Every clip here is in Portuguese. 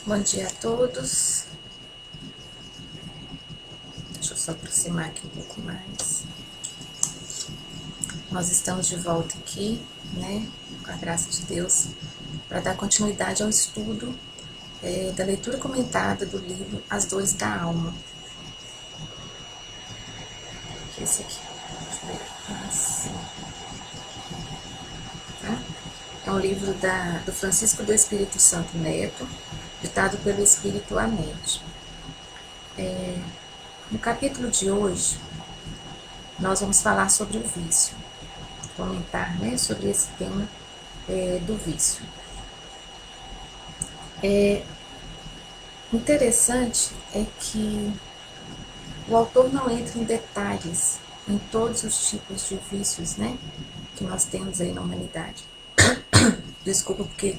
Bom dia a todos. Deixa eu só aproximar aqui um pouco mais. Nós estamos de volta aqui, né, com a graça de Deus, para dar continuidade ao estudo da leitura comentada do livro As Dores da Alma. Esse aqui. Deixa eu ver. Assim. Tá? É um livro do Francisco do Espírito Santo Neto, ditado pelo Espírito Amente. No capítulo de hoje, nós vamos falar sobre o vício, comentar, né, sobre esse tema do vício. Interessante é que o autor não entra em detalhes em todos os tipos de vícios, né, que nós temos aí na humanidade. Desculpa porque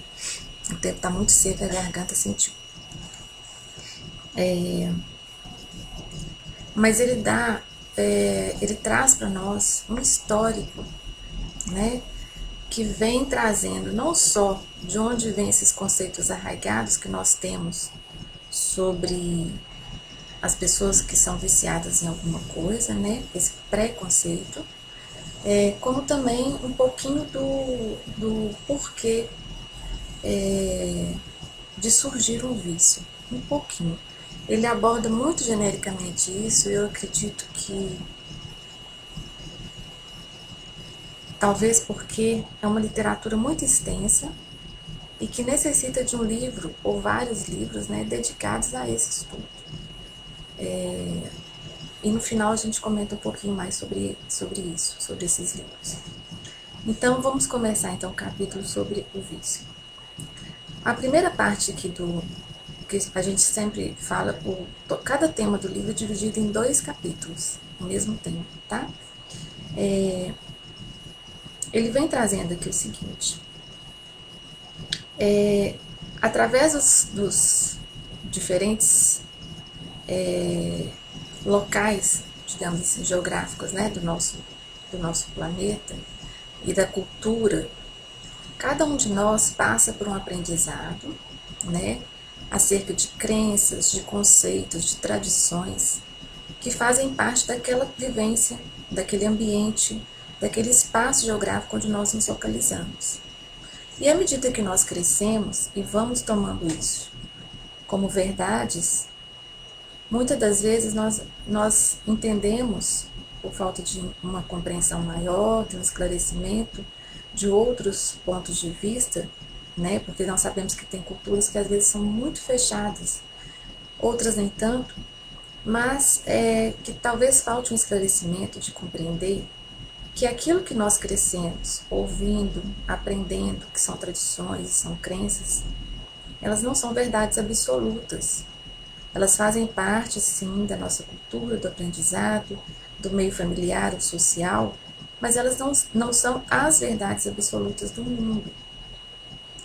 o tempo está muito seco, a garganta sentiu. Mas ele traz para nós um histórico, né, que vem trazendo não só de onde vêm esses conceitos arraigados que nós temos sobre as pessoas que são viciadas em alguma coisa, né, esse preconceito, como também um pouquinho do porquê de surgir um vício, um pouquinho. Ele aborda muito genericamente isso, e eu acredito que talvez porque é uma literatura muito extensa e que necessita de um livro ou vários livros, né, dedicados a esse estudo. E no final a gente comenta um pouquinho mais sobre isso, sobre esses livros. Então vamos começar então o capítulo sobre o vício. A primeira parte aqui que a gente sempre fala, cada tema do livro é dividido em 2 capítulos, o mesmo tema, tá? Ele vem trazendo aqui o seguinte: através dos diferentes locais, digamos assim, geográficos, né, do nosso planeta e da cultura, cada um de nós passa por um aprendizado, né, acerca de crenças, de conceitos, de tradições que fazem parte daquela vivência, daquele ambiente, daquele espaço geográfico onde nós nos localizamos. E à medida que nós crescemos e vamos tomando isso como verdades, muitas das vezes nós entendemos, por falta de uma compreensão maior, de um esclarecimento, de outros pontos de vista, né? Porque nós sabemos que tem culturas que às vezes são muito fechadas, outras nem tanto, mas que talvez falte um esclarecimento de compreender que aquilo que nós crescemos ouvindo, aprendendo, que são tradições, são crenças, elas não são verdades absolutas. Elas fazem parte, sim, da nossa cultura, do aprendizado, do meio familiar ou social, mas elas não são as verdades absolutas do mundo.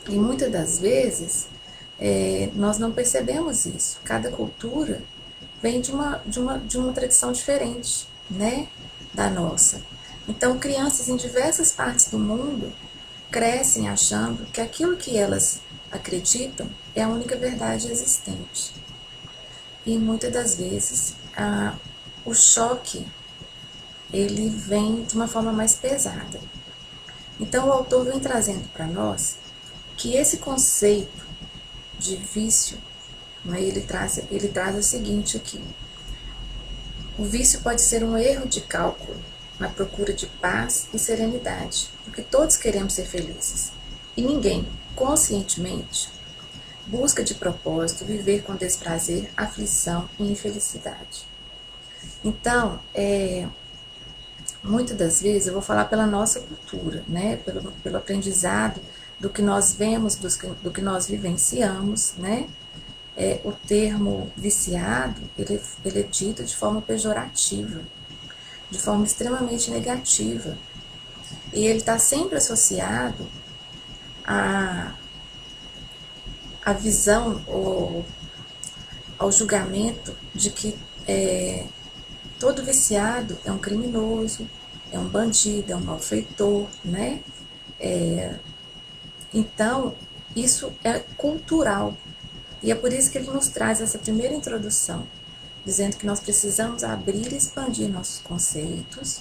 E muitas das vezes nós não percebemos isso. Cada cultura vem de uma tradição diferente, né, da nossa. Então, crianças em diversas partes do mundo crescem achando que aquilo que elas acreditam é a única verdade existente. E muitas das vezes o choque ele vem de uma forma mais pesada. Então o autor vem trazendo para nós que esse conceito de vício, né, ele traz o seguinte aqui: o vício pode ser um erro de cálculo na procura de paz e serenidade, porque todos queremos ser felizes e ninguém, conscientemente, busca de propósito viver com desprazer, aflição e infelicidade. Então, muitas das vezes eu vou falar pela nossa cultura, né? Pelo aprendizado do que nós vemos, do que nós vivenciamos, né? O termo viciado, ele é dito de forma pejorativa, de forma extremamente negativa. E ele está sempre associado à visão ou ao julgamento de que todo viciado é um criminoso, é um bandido, é um malfeitor, né? Então, isso é cultural. E é por isso que ele nos traz essa primeira introdução, dizendo que nós precisamos abrir e expandir nossos conceitos,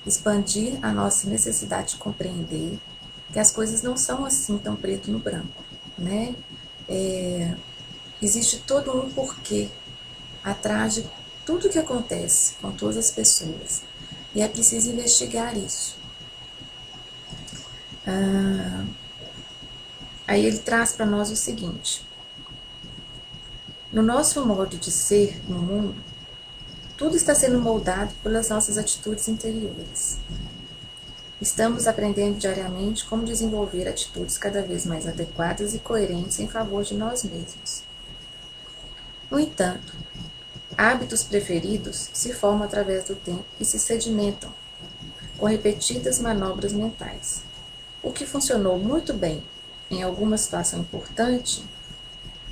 expandir a nossa necessidade de compreender que as coisas não são assim tão preto no branco, né? Existe todo um porquê atrás de tudo que acontece com todas as pessoas. E é preciso investigar isso. Aí ele traz para nós o seguinte: no nosso modo de ser no mundo, tudo está sendo moldado pelas nossas atitudes interiores. Estamos aprendendo diariamente como desenvolver atitudes cada vez mais adequadas e coerentes em favor de nós mesmos. No entanto, hábitos preferidos se formam através do tempo e se sedimentam, com repetidas manobras mentais. O que funcionou muito bem em alguma situação importante,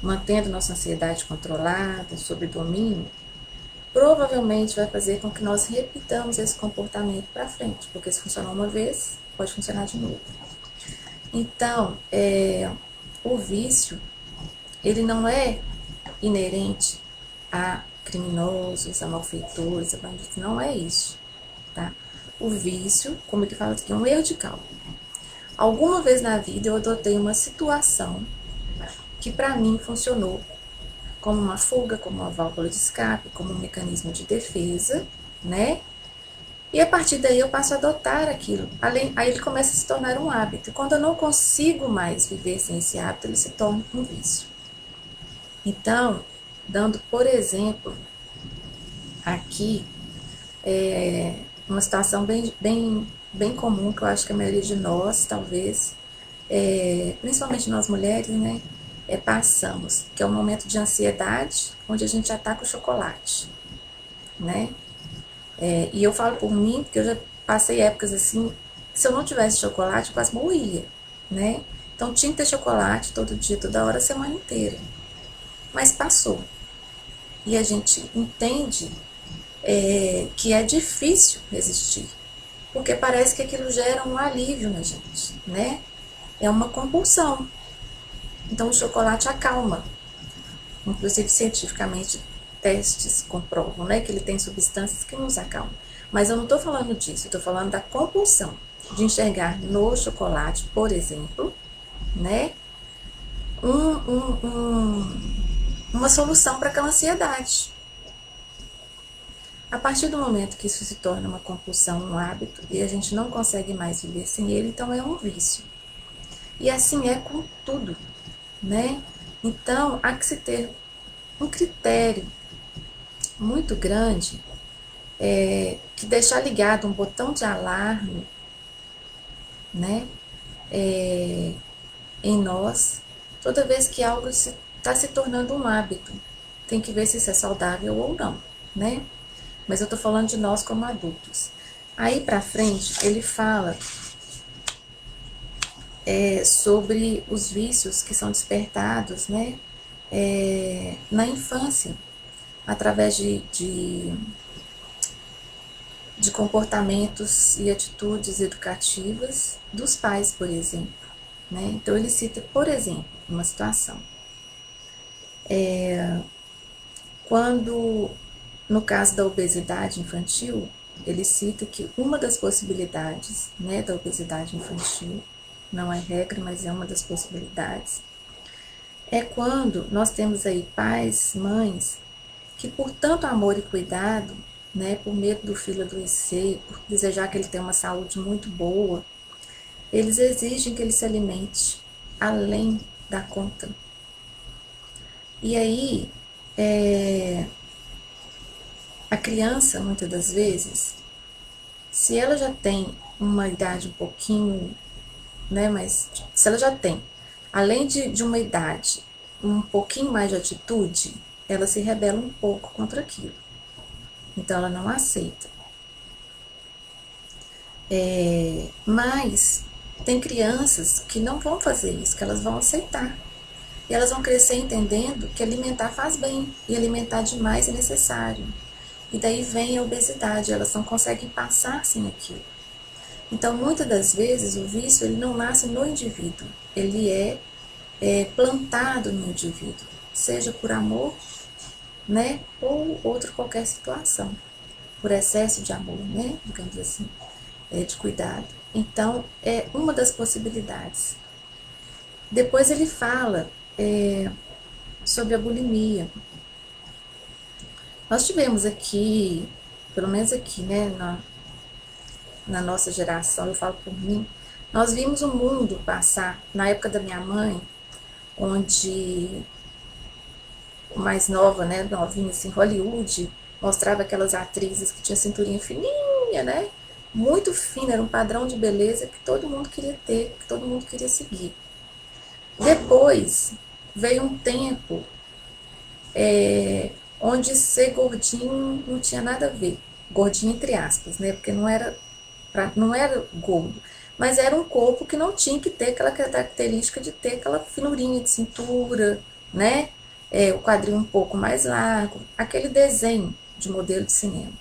mantendo nossa ansiedade controlada, sob domínio, provavelmente vai fazer com que nós repitamos esse comportamento para frente, porque se funcionou uma vez, pode funcionar de novo. Então, o vício, ele não é inerente a criminosos, a malfeitores, a bandidos, não é isso, tá? O vício, como ele fala aqui, é um erro de cálculo. Alguma vez na vida eu adotei uma situação que para mim funcionou como uma fuga, como uma válvula de escape, como um mecanismo de defesa, né? E a partir daí eu passo a adotar aquilo. Aí ele começa a se tornar um hábito. E quando eu não consigo mais viver sem esse hábito, ele se torna um vício. Então, dando por exemplo, aqui, uma situação bem comum, que eu acho que a maioria de nós, talvez, principalmente nós mulheres, né, passamos, que é um momento de ansiedade, onde a gente ataca o chocolate, né? E eu falo por mim, porque eu já passei épocas assim, se eu não tivesse chocolate, eu quase morria, né? Então tinha que ter chocolate todo dia, toda hora, a semana inteira. Mas passou. E a gente entende que é difícil resistir, porque parece que aquilo gera um alívio na gente, né? É uma compulsão. Então o chocolate acalma. Inclusive cientificamente testes comprovam, né, que ele tem substâncias que nos acalmam. Mas eu não estou falando disso, eu estou falando da compulsão de enxergar no chocolate, por exemplo, né, uma solução para aquela ansiedade. A partir do momento que isso se torna uma compulsão, um hábito, e a gente não consegue mais viver sem ele, então é um vício. E assim é com tudo, né? Então, há que se ter um critério muito grande, que deixar ligado um botão de alarme, né? Em nós, toda vez que algo está se tornando um hábito. Tem que ver se isso é saudável ou não, né? Mas eu estou falando de nós como adultos. Aí pra frente, ele fala sobre os vícios que são despertados, né, na infância, através de comportamentos e atitudes educativas dos pais, por exemplo, né? Então ele cita, por exemplo, uma situação. Quando, no caso da obesidade infantil, ele cita que uma das possibilidades, né, da obesidade infantil, não é regra, mas é uma das possibilidades, é quando nós temos aí pais, mães, que por tanto amor e cuidado, né, por medo do filho adoecer, por desejar que ele tenha uma saúde muito boa, eles exigem que ele se alimente além da conta. E aí, a criança, muitas das vezes, se ela já tem uma idade um pouquinho, né, mas se ela já tem, além de uma idade, um pouquinho mais de atitude, ela se rebela um pouco contra aquilo. Então ela não aceita. Mas tem crianças que não vão fazer isso, que elas vão aceitar. E elas vão crescer entendendo que alimentar faz bem, e alimentar demais é necessário. E daí vem a obesidade, elas não conseguem passar sem aquilo. Então, muitas das vezes, o vício ele não nasce no indivíduo, ele é plantado no indivíduo. seja por amor, né, ou outra qualquer situação, por excesso de amor, né, digamos assim, de cuidado. Então, é uma das possibilidades. Depois ele fala sobre a bulimia. Nós tivemos aqui, pelo menos aqui, né, na nossa geração, eu falo por mim, nós vimos o mundo passar, na época da minha mãe, onde mais nova, né, novinha, assim, Hollywood, mostrava aquelas atrizes que tinha cinturinha fininha, né, muito fina, era um padrão de beleza que todo mundo queria ter, que todo mundo queria seguir. Depois veio um tempo onde ser gordinho não tinha nada a ver, gordinho entre aspas, né, porque não era gordo, mas era um corpo que não tinha que ter aquela característica de ter aquela finurinha de cintura, né? O quadril um pouco mais largo, aquele desenho de modelo de cinema.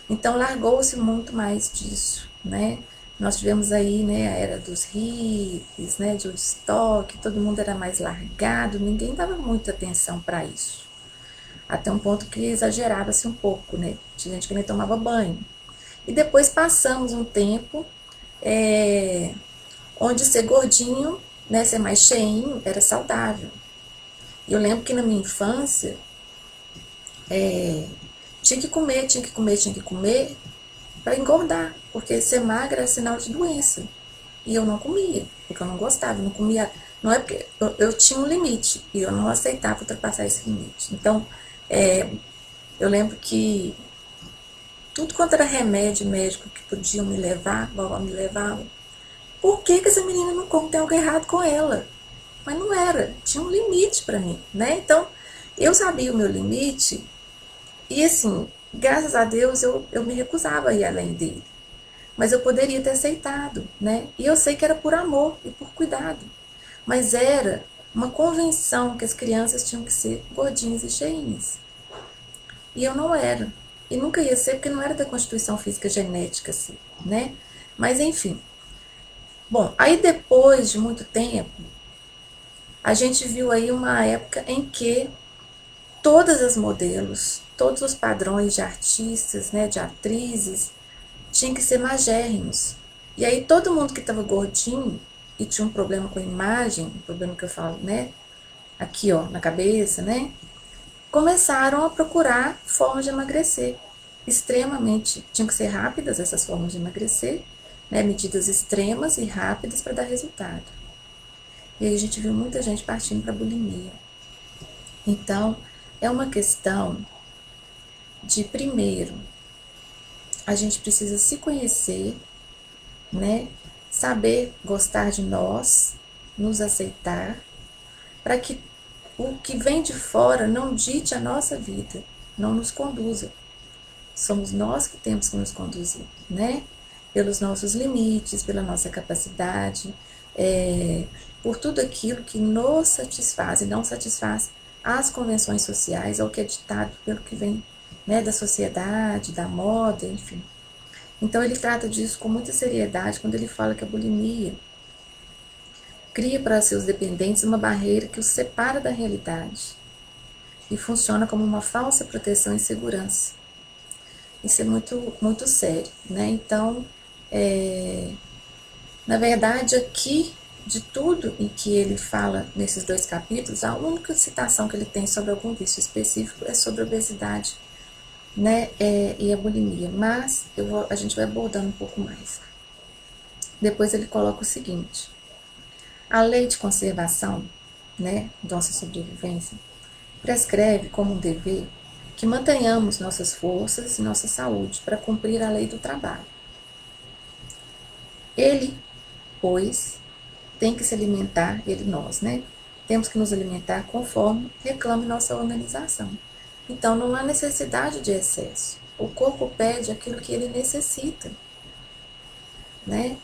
Então largou-se muito mais disso, né? Nós tivemos aí, né, a era dos hippies, né, de Woodstock, todo mundo era mais largado, ninguém dava muita atenção para isso. Até um ponto que exagerava-se um pouco, né? Tinha gente que nem tomava banho. E depois passamos um tempo onde ser gordinho, né, ser mais cheinho, era saudável. Eu lembro que na minha infância, tinha que comer, tinha que comer, tinha que comer para engordar, porque ser magra era sinal de doença. E eu não comia, porque eu não gostava, eu não comia. Não é porque eu tinha um limite e eu não aceitava ultrapassar esse limite. Então, eu lembro que tudo quanto era remédio médico que podiam me levar, vovó me levava. Por que essa menina não come? Tem algo errado com ela. Mas não era, tinha um limite para mim, né? Então, eu sabia o meu limite e, assim, graças a Deus eu me recusava a ir além dele. Mas eu poderia ter aceitado, né? E eu sei que era por amor e por cuidado. Mas era uma convenção que as crianças tinham que ser gordinhas e cheinhas. E eu não era. E nunca ia ser porque não era da constituição física genética, assim, né? Mas enfim. Bom, aí depois de muito tempo, a gente viu aí uma época em que todas as modelos, todos os padrões de artistas, né, de atrizes, tinham que ser magérrimos. E aí todo mundo que estava gordinho e tinha um problema com a imagem, um problema que eu falo, né, aqui ó, na cabeça, né, começaram a procurar formas de emagrecer. Extremamente, tinham que ser rápidas essas formas de emagrecer, né, medidas extremas e rápidas para dar resultado. E aí a gente viu muita gente partindo para bulimia. Então, é uma questão de, primeiro, a gente precisa se conhecer, né? Saber gostar de nós, nos aceitar, para que o que vem de fora não dite a nossa vida, não nos conduza. Somos nós que temos que nos conduzir, né? Pelos nossos limites, pela nossa capacidade, por tudo aquilo que nos satisfaz e não satisfaz as convenções sociais, ou que é ditado pelo que vem, né, da sociedade, da moda, enfim. Então ele trata disso com muita seriedade quando ele fala que a bulimia cria para seus dependentes uma barreira que os separa da realidade e funciona como uma falsa proteção e segurança. Isso é muito, muito sério, né? Então, na verdade, aqui, de tudo em que ele fala nesses dois capítulos, a única citação que ele tem sobre algum vício específico é sobre a obesidade, né? E a bulimia. Mas a gente vai abordando um pouco mais. Depois ele coloca o seguinte: a lei de conservação, né, nossa sobrevivência, prescreve como um dever que mantenhamos nossas forças e nossa saúde para cumprir a lei do trabalho. Ele, pois, tem que se alimentar, nós, né? Temos que nos alimentar conforme reclame nossa organização. Então, não há necessidade de excesso. O corpo pede aquilo que ele necessita, né?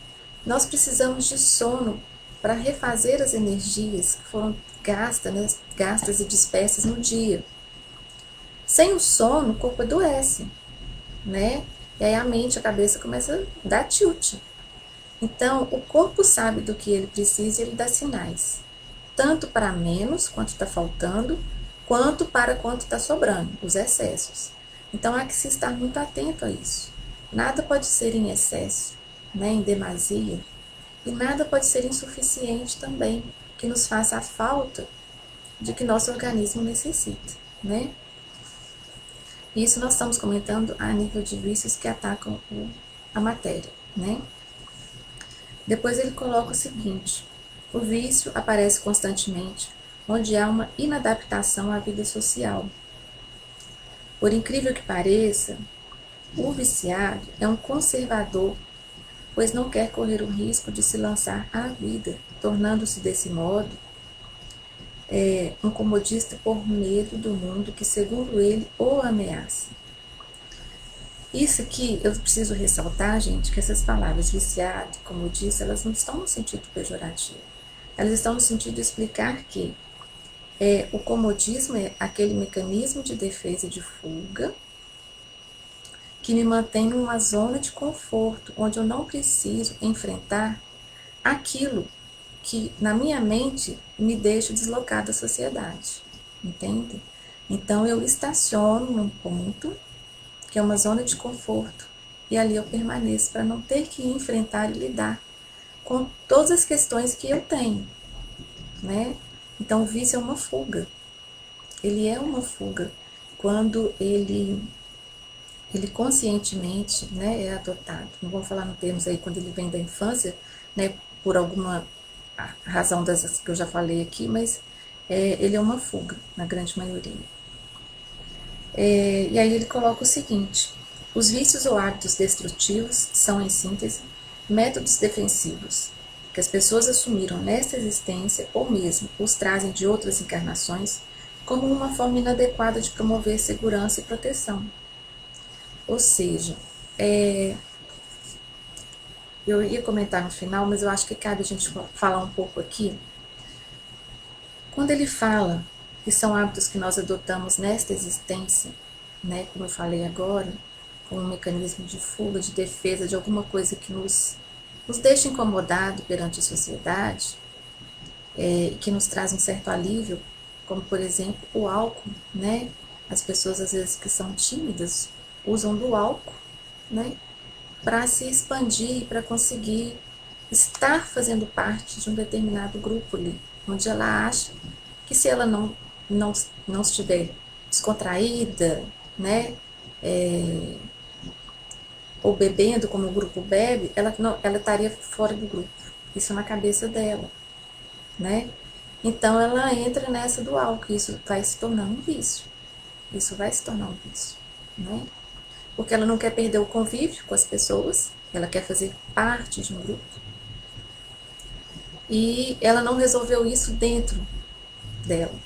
Nós precisamos de sono para refazer as energias que foram gastas, né? Gastas e dispersas no dia. Sem o sono, o corpo adoece, né? E aí a mente, a cabeça começa a dar tilt. Então, o corpo sabe do que ele precisa e ele dá sinais. Tanto para menos, quanto está faltando, quanto para quanto está sobrando, os excessos. Então há que se estar muito atento a isso. Nada pode ser em excesso, né, em demasia, e nada pode ser insuficiente também, que nos faça a falta de que nosso organismo necessita, né? Isso nós estamos comentando a nível de vícios que atacam a matéria, né? Depois ele coloca o seguinte: o vício aparece constantemente onde há uma inadaptação à vida social. Por incrível que pareça, o viciado é um conservador, pois não quer correr o risco de se lançar à vida, tornando-se desse modo um comodista por medo do mundo que, segundo ele, o ameaça. Isso aqui eu preciso ressaltar, gente, que essas palavras viciado, como eu disse, elas não estão no sentido pejorativo. Elas estão no sentido de explicar que o comodismo é aquele mecanismo de defesa e de fuga que me mantém numa zona de conforto, onde eu não preciso enfrentar aquilo que na minha mente me deixa deslocado da sociedade, entende? Então eu estaciono num ponto que é uma zona de conforto e ali eu permaneço para não ter que enfrentar e lidar com todas as questões que eu tenho, né? Então o vício é uma fuga, ele é uma fuga quando ele conscientemente, né, é adotado. Não vamos falar no termos aí quando ele vem da infância, né, por alguma razão dessas que eu já falei aqui, mas ele é uma fuga, na grande maioria. E aí ele coloca o seguinte: os vícios ou hábitos destrutivos são, em síntese, métodos defensivos que as pessoas assumiram nesta existência ou mesmo os trazem de outras encarnações como uma forma inadequada de promover segurança e proteção. Ou seja, eu ia comentar no final, mas eu acho que cabe a gente falar um pouco aqui. Quando ele fala que são hábitos que nós adotamos nesta existência, né, como eu falei agora, como um mecanismo de fuga, de defesa de alguma coisa que nos deixa incomodado perante a sociedade, que nos traz um certo alívio, como por exemplo o álcool, né? As pessoas às vezes que são tímidas usam do álcool, né, para se expandir, para conseguir estar fazendo parte de um determinado grupo ali, onde ela acha que se ela não estiver descontraída, né, ou bebendo como o grupo bebe, ela estaria fora do grupo. Isso na cabeça dela, né? Então ela entra nessa do álcool, isso vai se tornar um vício. Isso vai se tornar um vício, né? Porque ela não quer perder o convívio com as pessoas, ela quer fazer parte de um grupo. E ela não resolveu isso dentro dela,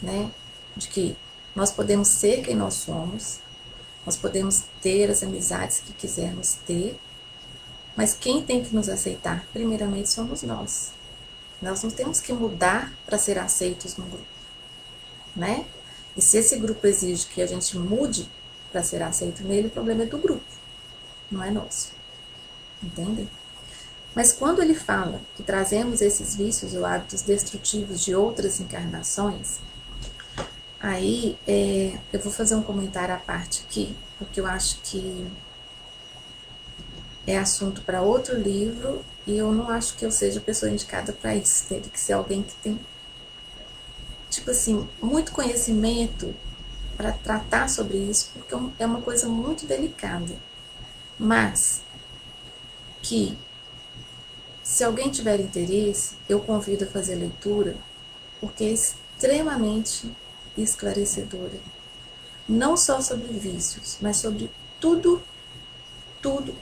né? De que nós podemos ser quem nós somos, nós podemos ter as amizades que quisermos ter, mas quem tem que nos aceitar primeiramente somos nós. Nós não temos que mudar para ser aceitos no grupo, né? E se esse grupo exige que a gente mude para ser aceito nele, o problema é do grupo, não é nosso. Entendem? Mas quando ele fala que trazemos esses vícios ou hábitos destrutivos de outras encarnações, aí eu vou fazer um comentário à parte aqui, porque eu acho que é assunto para outro livro e eu não acho que eu seja a pessoa indicada para isso. Tem que ser alguém que tem, tipo assim, muito conhecimento para tratar sobre isso, porque é uma coisa muito delicada. Mas que, se alguém tiver interesse, eu convido a fazer a leitura, porque é extremamente esclarecedora. Não só sobre vícios, mas sobre tudo,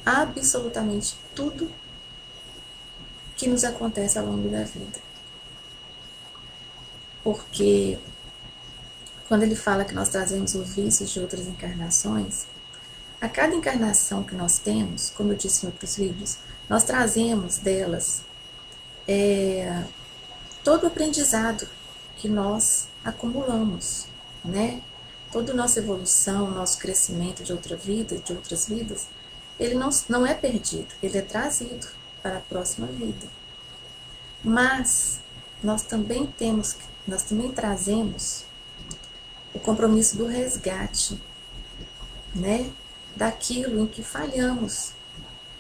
absolutamente tudo que nos acontece ao longo da vida. Porque quando ele fala que nós trazemos os vícios de outras encarnações, a cada encarnação que nós temos, como eu disse em outros vídeos, nós trazemos delas todo o aprendizado que nós acumulamos, né? Toda a nossa evolução, nosso crescimento de outra vida, de outras vidas, ele não é perdido, ele é trazido para a próxima vida. Mas nós também trazemos o compromisso do resgate, né? Daquilo em que falhamos,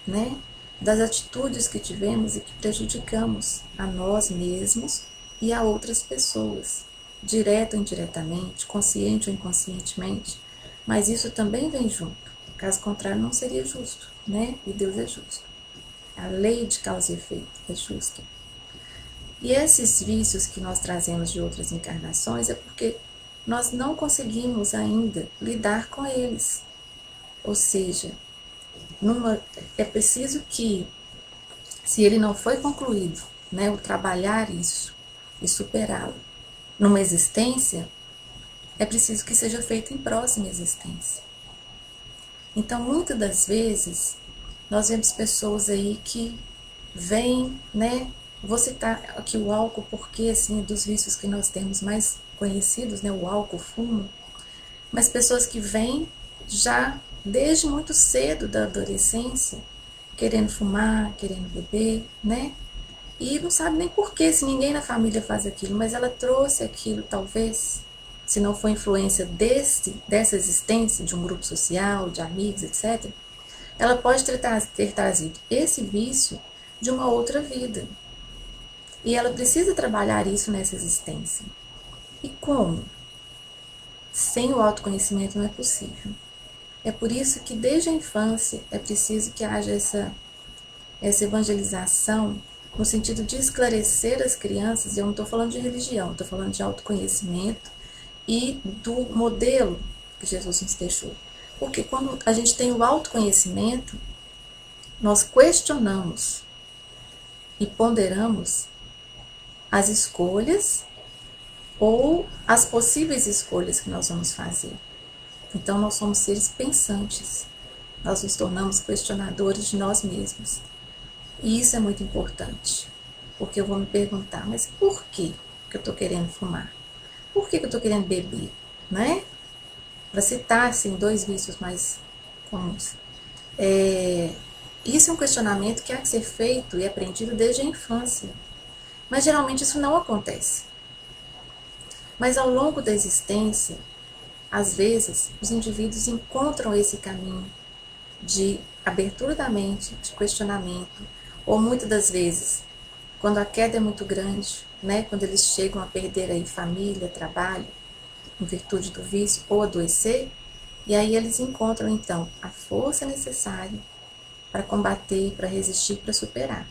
né? Das atitudes que tivemos e que prejudicamos a nós mesmos e a outras pessoas, direto ou indiretamente, consciente ou inconscientemente, mas isso também vem junto. Caso contrário, não seria justo, né? E Deus é justo. A lei de causa e efeito é justa. E esses vícios que nós trazemos de outras encarnações é porque nós não conseguimos ainda lidar com eles. Ou seja, é preciso que, se ele não foi concluído, né, o trabalhar isso e superá-lo numa existência, é preciso que seja feito em próxima existência. Então, muitas das vezes, nós vemos pessoas aí que vêm, né? Vou citar aqui o álcool, porque, assim, dos vícios que nós temos mais conhecidos, né? O álcool, o fumo. Mas pessoas que vêm já desde muito cedo da adolescência, querendo fumar, querendo beber, né? E não sabe nem porquê, se ninguém na família faz aquilo, mas ela trouxe aquilo, talvez, se não for influência dessa existência, de um grupo social, de amigos, etc., ela pode ter trazido esse vício de uma outra vida. E ela precisa trabalhar isso nessa existência. E como? Sem o autoconhecimento não é possível. É por isso que desde a infância é preciso que haja essa evangelização no sentido de esclarecer as crianças. E eu não estou falando de religião, estou falando de autoconhecimento e do modelo que Jesus nos deixou. Porque quando a gente tem o autoconhecimento, nós questionamos e ponderamos as escolhas ou as possíveis escolhas que nós vamos fazer. Então, nós somos seres pensantes. Nós nos tornamos questionadores de nós mesmos. E isso é muito importante. Porque eu vou me perguntar, mas por que eu estou querendo fumar? Por que eu estou querendo beber? Né? Para citar, assim, dois vícios mais comuns. Isso é um questionamento que há que ser feito e aprendido desde a infância. Mas, geralmente, isso não acontece. Mas, ao longo da existência, às vezes, os indivíduos encontram esse caminho de abertura da mente, de questionamento, ou muitas das vezes, quando a queda é muito grande, né, quando eles chegam a perder aí família, trabalho, em virtude do vício, ou adoecer, e aí eles encontram, então, a força necessária para combater, para resistir, para superar.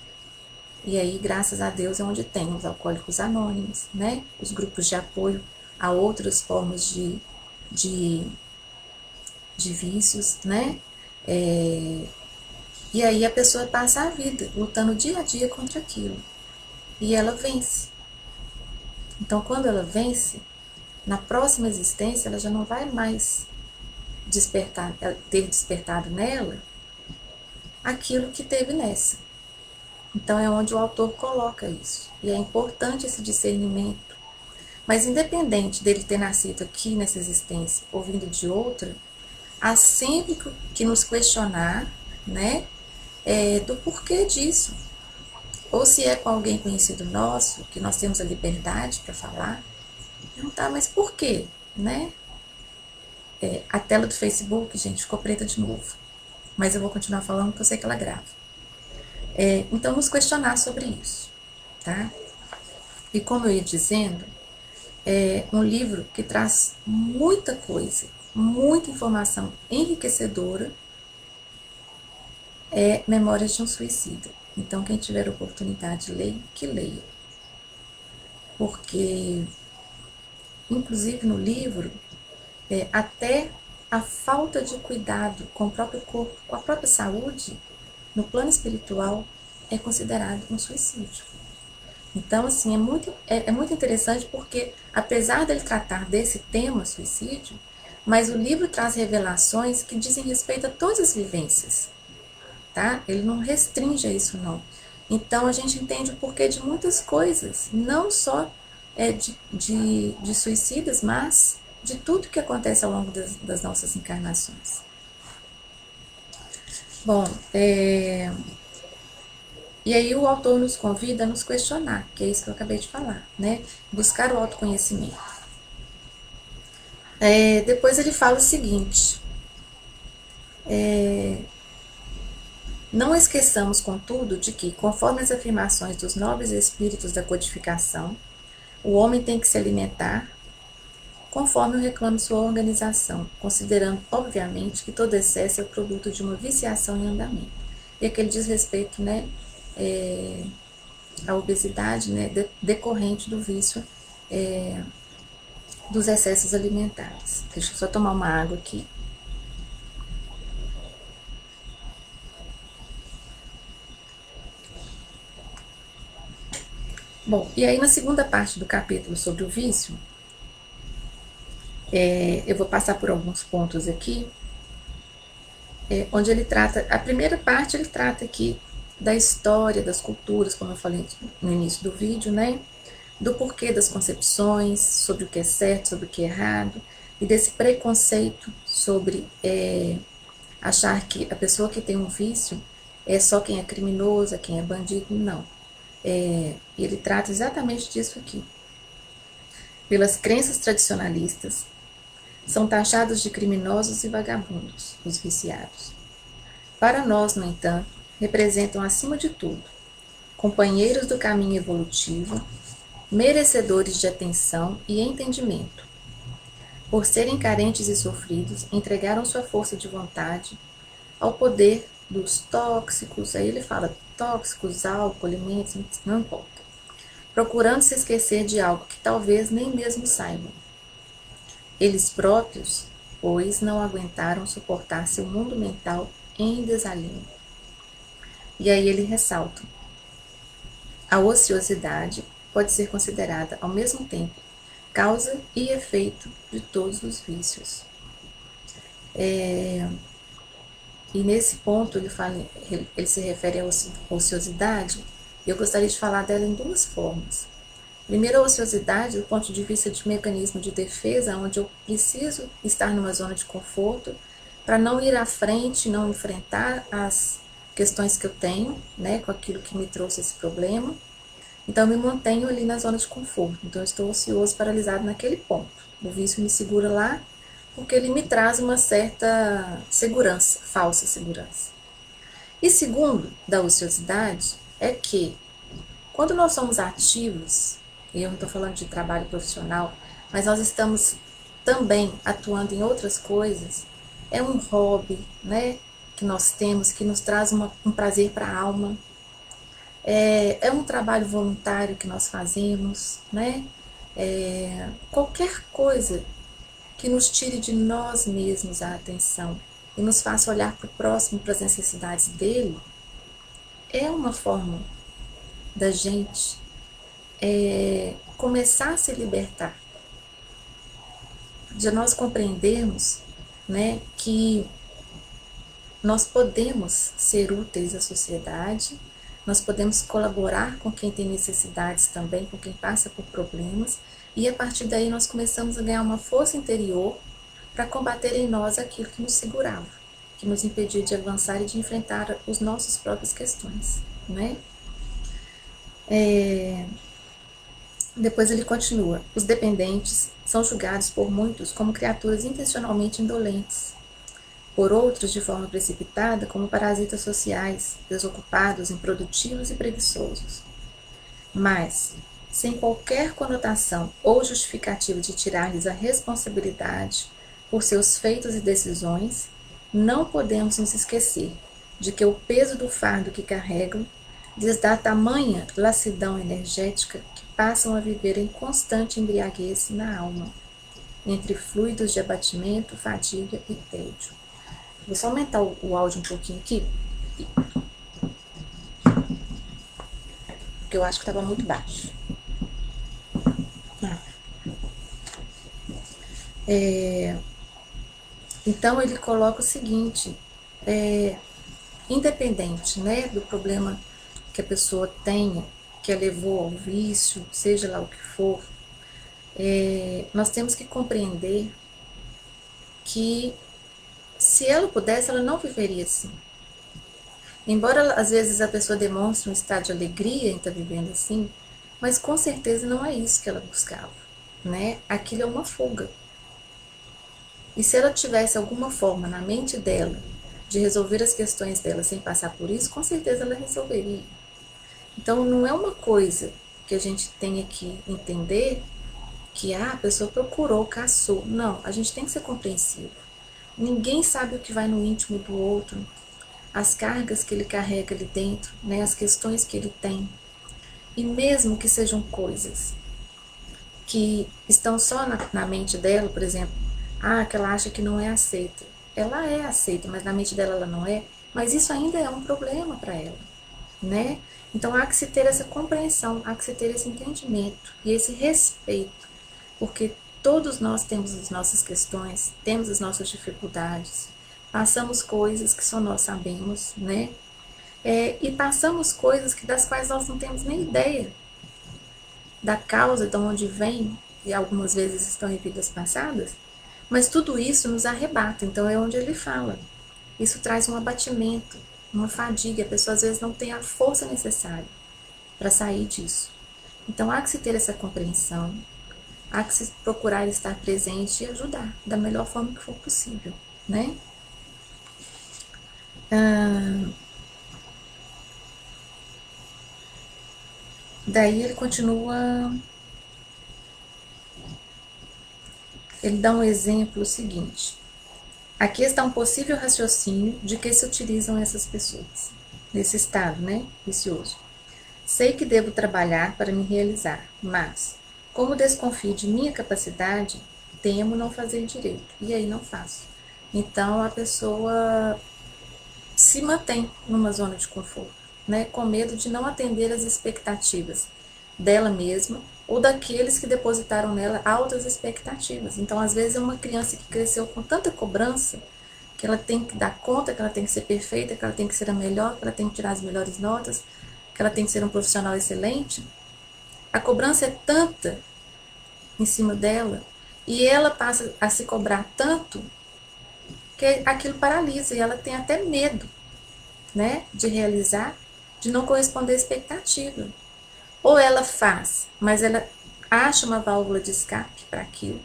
E aí, graças a Deus, é onde tem os alcoólicos anônimos, né, os grupos de apoio a outras formas de vícios, né? E aí a pessoa passa a vida lutando dia a dia contra aquilo. E ela vence. Então, quando ela vence, na próxima existência, ela já não vai mais ter despertado nela aquilo que teve nessa. Então, é onde o autor coloca isso. E é importante esse discernimento. Mas, independente dele ter nascido aqui nessa existência ou vindo de outra, há sempre que nos questionar, né, do porquê disso. Ou se é com alguém conhecido nosso, que nós temos a liberdade para falar, perguntar, mas por quê? Né? A tela do Facebook, gente, ficou preta de novo. Mas eu vou continuar falando porque eu sei que ela grava. Então, nos questionar sobre isso. Tá? E como eu ia dizendo, é um livro que traz muita coisa, muita informação enriquecedora, é Memórias de um Suicida. Então, quem tiver oportunidade de ler, que leia. Porque, inclusive no livro, até a falta de cuidado com o próprio corpo, com a própria saúde, no plano espiritual, é considerado um suicídio. Então, assim, é muito interessante porque, apesar dele tratar desse tema, suicídio, mas o livro traz revelações que dizem respeito a todas as vivências. Tá? Ele não restringe a isso, não. Então, a gente entende o porquê de muitas coisas, não só de suicidas, mas de tudo que acontece ao longo das nossas encarnações. Bom, e aí o autor nos convida a nos questionar, que é isso que eu acabei de falar, né? Buscar o autoconhecimento. Depois ele fala o seguinte: não esqueçamos, contudo, de que, conforme as afirmações dos nobres espíritos da codificação, o homem tem que se alimentar conforme o reclame sua organização, considerando, obviamente, que todo excesso é produto de uma viciação em andamento. E aquele diz respeito, né, à obesidade, né, decorrente do vício dos excessos alimentares. Deixa eu só tomar uma água aqui. Bom, e aí na segunda parte do capítulo sobre o vício, eu vou passar por alguns pontos aqui, onde ele trata, a primeira parte ele trata aqui da história, das culturas, como eu falei no início do vídeo, né? Do porquê das concepções, sobre o que é certo, sobre o que é errado, e desse preconceito sobre achar que a pessoa que tem um vício é só quem é criminoso, é quem é bandido, não. Ele trata exatamente disso aqui. Pelas crenças tradicionalistas, são taxados de criminosos e vagabundos, os viciados. Para nós, no entanto, representam, acima de tudo, companheiros do caminho evolutivo, merecedores de atenção e entendimento. Por serem carentes e sofridos, entregaram sua força de vontade ao poder dos tóxicos, aí ele fala tóxicos, álcool, alimentos, não importa, procurando se esquecer de algo que talvez nem mesmo saibam. Eles próprios, pois, não aguentaram suportar seu mundo mental em desalinho. E aí ele ressalta: a ociosidade pode ser considerada, ao mesmo tempo, causa e efeito de todos os vícios. E nesse ponto ele se refere à ociosidade, e eu gostaria de falar dela em duas formas. Primeiro, a ociosidade do ponto de vista de mecanismo de defesa, onde eu preciso estar numa zona de conforto para não ir à frente, não enfrentar as questões que eu tenho, né, com aquilo que me trouxe esse problema. Então, eu me mantenho ali na zona de conforto. Então, eu estou ocioso, paralisado naquele ponto. O vício me segura lá porque ele me traz uma certa segurança, falsa segurança. E segundo, da ociosidade, é que quando nós somos ativos, e eu não estou falando de trabalho profissional, mas nós estamos também atuando em outras coisas, é um hobby, né, que nós temos, que nos traz um prazer para a alma, é um trabalho voluntário que nós fazemos, né, qualquer coisa que nos tire de nós mesmos a atenção e nos faça olhar para o próximo, para as necessidades dele, é uma forma da gente começar a se libertar, de nós compreendermos, né, que nós podemos ser úteis à sociedade, nós podemos colaborar com quem tem necessidades também, com quem passa por problemas, e a partir daí nós começamos a ganhar uma força interior para combater em nós aquilo que nos segurava, que nos impedia de avançar e de enfrentar as nossas próprias questões, né? Depois ele continua: os dependentes são julgados por muitos como criaturas intencionalmente indolentes, por outros, de forma precipitada, como parasitas sociais, desocupados, improdutivos e preguiçosos. Mas, sem qualquer conotação ou justificativa de tirar-lhes a responsabilidade por seus feitos e decisões, não podemos nos esquecer de que o peso do fardo que carregam lhes dá tamanha lassidão energética que passam a viver em constante embriaguez na alma, entre fluidos de abatimento, fadiga e tédio. Vou só aumentar o áudio um pouquinho aqui, porque eu acho que estava muito baixo. Então ele coloca o seguinte: independente, né, do problema que a pessoa tenha, que a levou ao vício, seja lá o que for, nós temos que compreender que se ela pudesse, ela não viveria assim. Embora às vezes a pessoa demonstre um estado de alegria em estar vivendo assim, mas com certeza não é isso que ela buscava, né? Aquilo é uma fuga. E se ela tivesse alguma forma na mente dela de resolver as questões dela sem passar por isso, com certeza ela resolveria. Então não é uma coisa que a gente tenha que entender que a pessoa procurou, caçou. Não, a gente tem que ser compreensivo. Ninguém sabe o que vai no íntimo do outro, as cargas que ele carrega ali dentro, né, as questões que ele tem. E mesmo que sejam coisas que estão só na mente dela, por exemplo, que ela acha que não é aceita. Ela é aceita, mas na mente dela ela não é. Mas isso ainda é um problema para ela, né? Então há que se ter essa compreensão, há que se ter esse entendimento e esse respeito, porque todos nós temos as nossas questões, temos as nossas dificuldades, passamos coisas que só nós sabemos, né? E passamos coisas das quais nós não temos nem ideia da causa, de onde vem, e algumas vezes estão em vidas passadas, mas tudo isso nos arrebata. Então é onde ele fala. Isso traz um abatimento, uma fadiga. A pessoa às vezes não tem a força necessária para sair disso. Então há que se ter essa compreensão, há que se procurar estar presente e ajudar da melhor forma que for possível, né? Daí ele continua, ele dá um exemplo seguinte. Aqui está um possível raciocínio de que se utilizam essas pessoas, nesse estado, né, vicioso. Sei que devo trabalhar para me realizar, mas, como desconfio de minha capacidade, temo não fazer direito, e aí não faço. Então a pessoa se mantém numa zona de conforto, né, com medo de não atender às expectativas dela mesma ou daqueles que depositaram nela altas expectativas. Então, às vezes, é uma criança que cresceu com tanta cobrança que ela tem que dar conta, que ela tem que ser perfeita, que ela tem que ser a melhor, que ela tem que tirar as melhores notas, que ela tem que ser um profissional excelente. A cobrança é tanta em cima dela e ela passa a se cobrar tanto que aquilo paralisa e ela tem até medo, né, de realizar, de não corresponder à expectativa. Ou ela faz, mas ela acha uma válvula de escape para aquilo,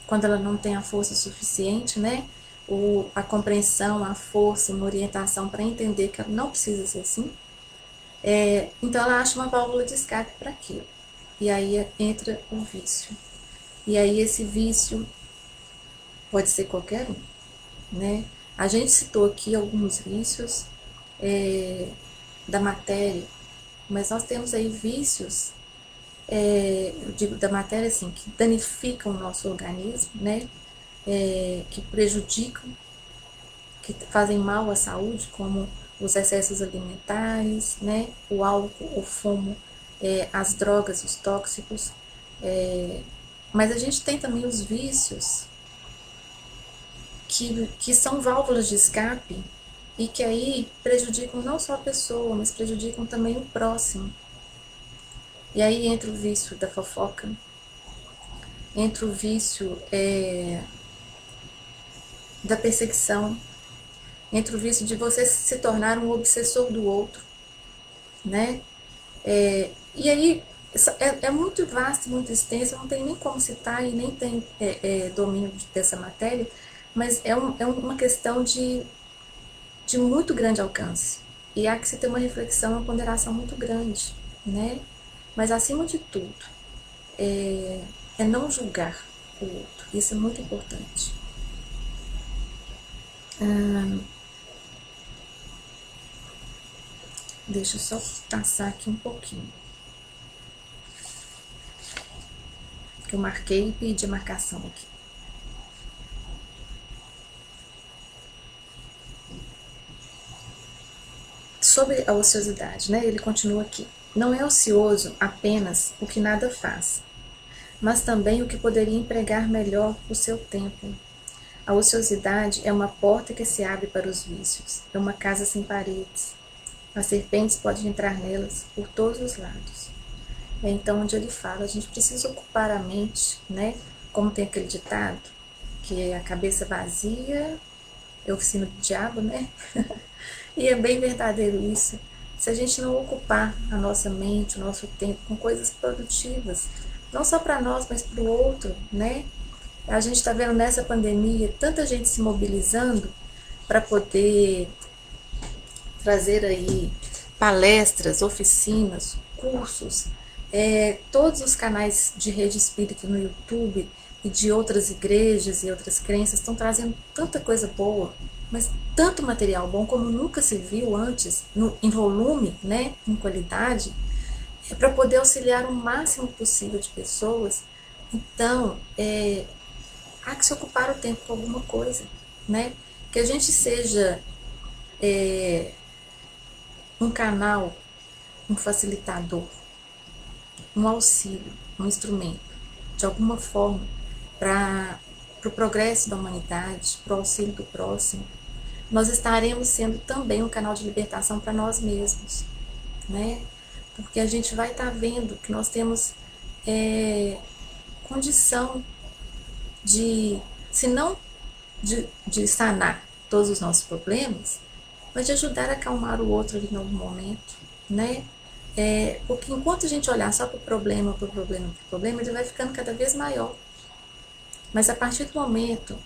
quando ela não tem a força suficiente, né? Ou a compreensão, a força, uma orientação para entender que ela não precisa ser assim. Então ela acha uma válvula de escape para aquilo. E aí entra o vício. E aí esse vício pode ser qualquer um, né? A gente citou aqui alguns vícios da matéria, mas nós temos aí vícios, eu digo da matéria assim, que danificam o nosso organismo, né? Que prejudicam, que fazem mal à saúde, como os excessos alimentares, né? O álcool, o fumo, as drogas, os tóxicos. Mas a gente tem também os vícios que são válvulas de escape e que aí prejudicam não só a pessoa, mas prejudicam também o próximo. E aí entra o vício da fofoca, entra o vício da perseguição, entra o vício de você se tornar um obsessor do outro, né? E aí é muito vasto, muito extenso, não tem nem como citar e nem tem domínio dessa matéria, mas é uma questão de muito grande alcance. E há que se ter uma reflexão, uma ponderação muito grande, né? Mas acima de tudo, é não julgar o outro. Isso é muito importante. Deixa eu só passar aqui um pouquinho. Que eu marquei e pedi a marcação aqui. Sobre a ociosidade, né? Ele continua aqui. Não é ocioso apenas o que nada faz, mas também o que poderia empregar melhor o seu tempo. A ociosidade é uma porta que se abre para os vícios, é uma casa sem paredes. As serpentes podem entrar nelas por todos os lados. É então onde ele fala, a gente precisa ocupar a mente, né? Como tem aquele ditado, que a cabeça vazia é oficina do diabo, né? E é bem verdadeiro isso. Se a gente não ocupar a nossa mente, o nosso tempo com coisas produtivas, não só para nós, mas para o outro, né? A gente está vendo nessa pandemia tanta gente se mobilizando para poder trazer aí palestras, oficinas, cursos, todos os canais de rede espírita no YouTube e de outras igrejas e outras crenças estão trazendo tanta coisa boa, mas tanto material bom como nunca se viu antes, em volume, né, em qualidade, para poder auxiliar o máximo possível de pessoas. Então, há que se ocupar o tempo com alguma coisa, né? Que a gente seja um canal, um facilitador, um auxílio, um instrumento, de alguma forma, para o pro progresso da humanidade, para o auxílio do próximo, nós estaremos sendo também um canal de libertação para nós mesmos, né? Porque a gente vai estar vendo que nós temos condição de, se não de sanar todos os nossos problemas, mas de ajudar a acalmar o outro ali em algum momento, né? Porque enquanto a gente olhar só para o problema, para o problema, para o problema, ele vai ficando cada vez maior. Mas a partir do momento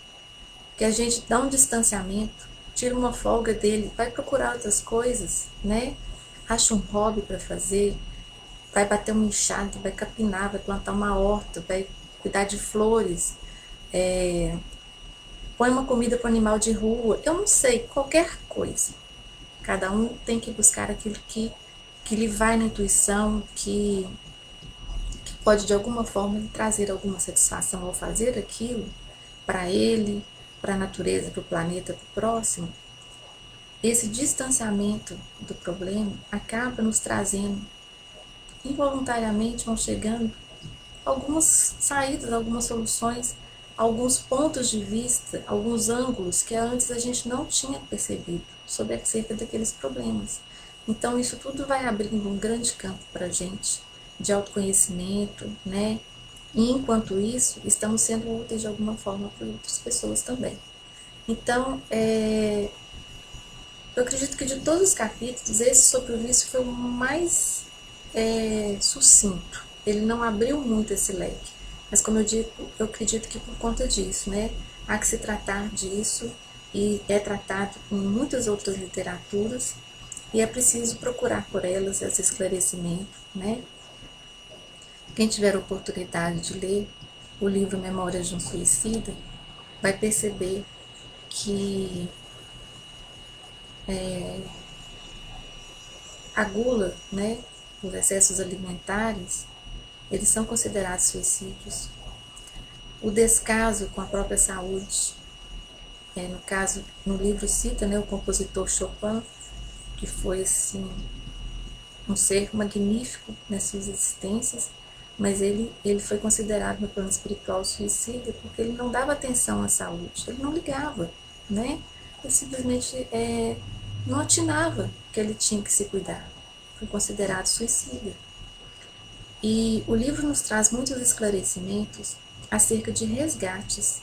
que a gente dá um distanciamento, tira uma folga dele, vai procurar outras coisas, né? Acha um hobby para fazer, vai bater uma enxada, vai capinar, vai plantar uma horta, vai cuidar de flores, põe uma comida para o animal de rua, eu não sei, qualquer coisa. Cada um tem que buscar aquilo que lhe vai na intuição, que pode de alguma forma lhe trazer alguma satisfação ao fazer aquilo para ele, para a natureza, para o planeta, para o próximo. Esse distanciamento do problema acaba nos trazendo, involuntariamente vão chegando algumas saídas, algumas soluções, alguns pontos de vista, alguns ângulos que antes a gente não tinha percebido sobre acerca daqueles problemas. Então isso tudo vai abrindo um grande campo para a gente de autoconhecimento, né? E enquanto isso, estamos sendo úteis de alguma forma para outras pessoas também. Então, eu acredito que de todos os capítulos, esse sobre o vício foi o mais sucinto. Ele não abriu muito esse leque. Mas como eu digo, eu acredito que por conta disso, né? Há que se tratar disso e é tratado em muitas outras literaturas e é preciso procurar por elas esse esclarecimento, né? Quem tiver a oportunidade de ler o livro Memórias de um Suicida vai perceber que a gula, né, os excessos alimentares, eles são considerados suicídios. O descaso com a própria saúde, no caso, no livro cita, né, o compositor Chopin, que foi assim um ser magnífico nas suas existências, mas ele foi considerado no plano espiritual suicida porque ele não dava atenção à saúde, ele não ligava, né? Ele simplesmente não atinava que ele tinha que se cuidar, foi considerado suicida. E o livro nos traz muitos esclarecimentos acerca de resgates,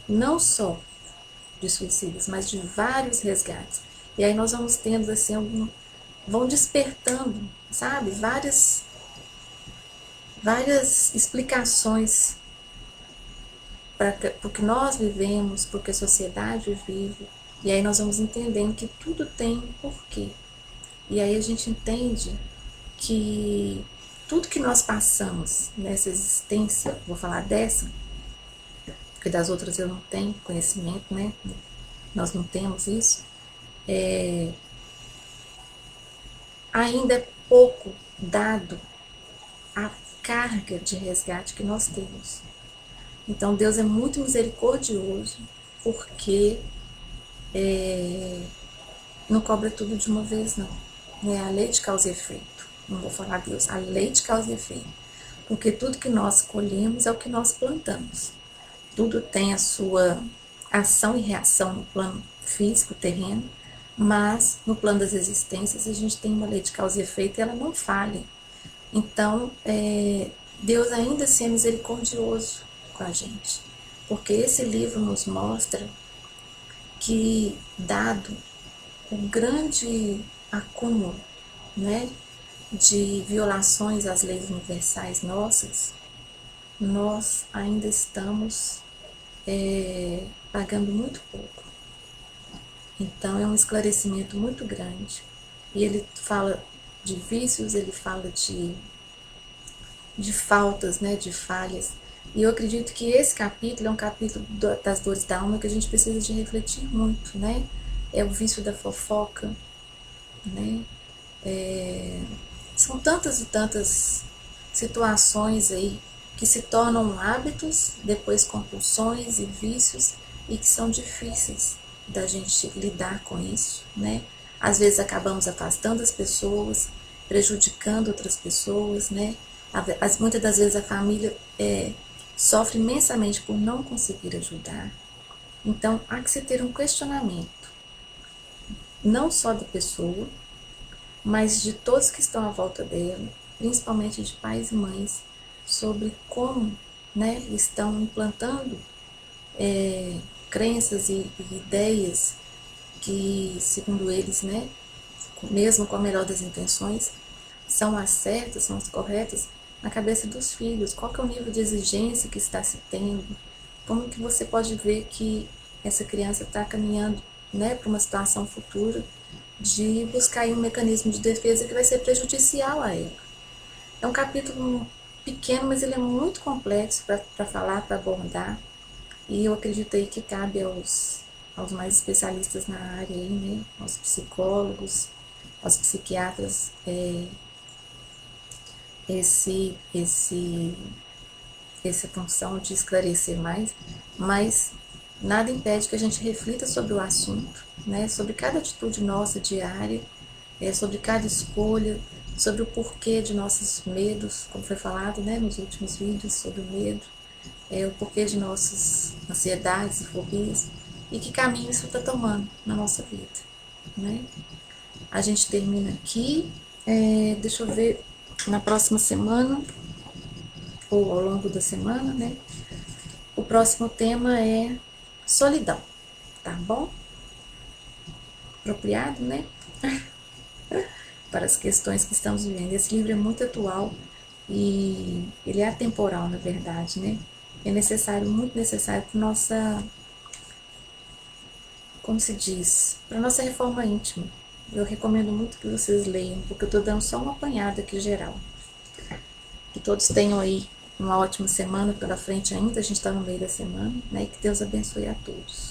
não só de suicidas, mas de vários resgates. E aí nós vamos tendo assim vão despertando, sabe, várias explicações para o que nós vivemos, porque a sociedade vive. E aí nós vamos entendendo que tudo tem um porquê. E aí a gente entende que tudo que nós passamos nessa existência, vou falar dessa, porque das outras eu não tenho conhecimento, né? Nós não temos isso. Ainda é pouco dado a carga de resgate que nós temos. Então Deus é muito misericordioso, porque não cobra tudo de uma vez, não. É a lei de causa e efeito. Não vou falar Deus, a lei de causa e efeito. Porque tudo que nós colhemos é o que nós plantamos. Tudo tem a sua ação e reação no plano físico, terreno, mas no plano das existências a gente tem uma lei de causa e efeito e ela não falha. Então, Deus ainda assim é misericordioso com a gente, porque esse livro nos mostra que, dado o grande acúmulo, né, de violações às leis universais nossas, nós ainda estamos pagando muito pouco. Então é um esclarecimento muito grande. E ele fala de vícios, ele fala de faltas, né, de falhas. E eu acredito que esse capítulo é um capítulo das dores da alma que a gente precisa de refletir muito, né? É o vício da fofoca, né? São tantas e tantas situações aí que se tornam hábitos, depois compulsões e vícios, e que são difíceis da gente lidar com isso, né? Às vezes acabamos afastando as pessoas, prejudicando outras pessoas, né? Muitas das vezes a família sofre imensamente por não conseguir ajudar. Então, há que se ter um questionamento, não só da pessoa, mas de todos que estão à volta dela, principalmente de pais e mães, sobre como, né, estão implantando crenças e ideias que, segundo eles, né, mesmo com a melhor das intenções, são as certas, são as corretas, na cabeça dos filhos. Qual que é o nível de exigência que está se tendo? Como que você pode ver que essa criança está caminhando, né, para uma situação futura de buscar um mecanismo de defesa que vai ser prejudicial a ela. É um capítulo pequeno, mas ele é muito complexo para falar, para abordar, e eu acredito aí que cabe aos mais especialistas na área, aí, né, aos psicólogos, aos psiquiatras, esse, esse, essa função de esclarecer mais, mas nada impede que a gente reflita sobre o assunto, né, sobre cada atitude nossa diária, sobre cada escolha, sobre o porquê de nossos medos, como foi falado, né, nos últimos vídeos sobre o medo, o porquê de nossas ansiedades e fobias, e que caminho isso está tomando na nossa vida, né? A gente termina aqui, deixa eu ver, na próxima semana, ou ao longo da semana, né? O próximo tema é solidão, tá bom? Apropriado, né? Para as questões que estamos vivendo. Esse livro é muito atual e ele é atemporal, na verdade, né? É necessário, muito necessário para nossa, como se diz, para nossa reforma íntima. Eu recomendo muito que vocês leiam, porque eu estou dando só uma apanhada aqui geral. Que todos tenham aí uma ótima semana pela frente ainda, a gente está no meio da semana, né? E que Deus abençoe a todos.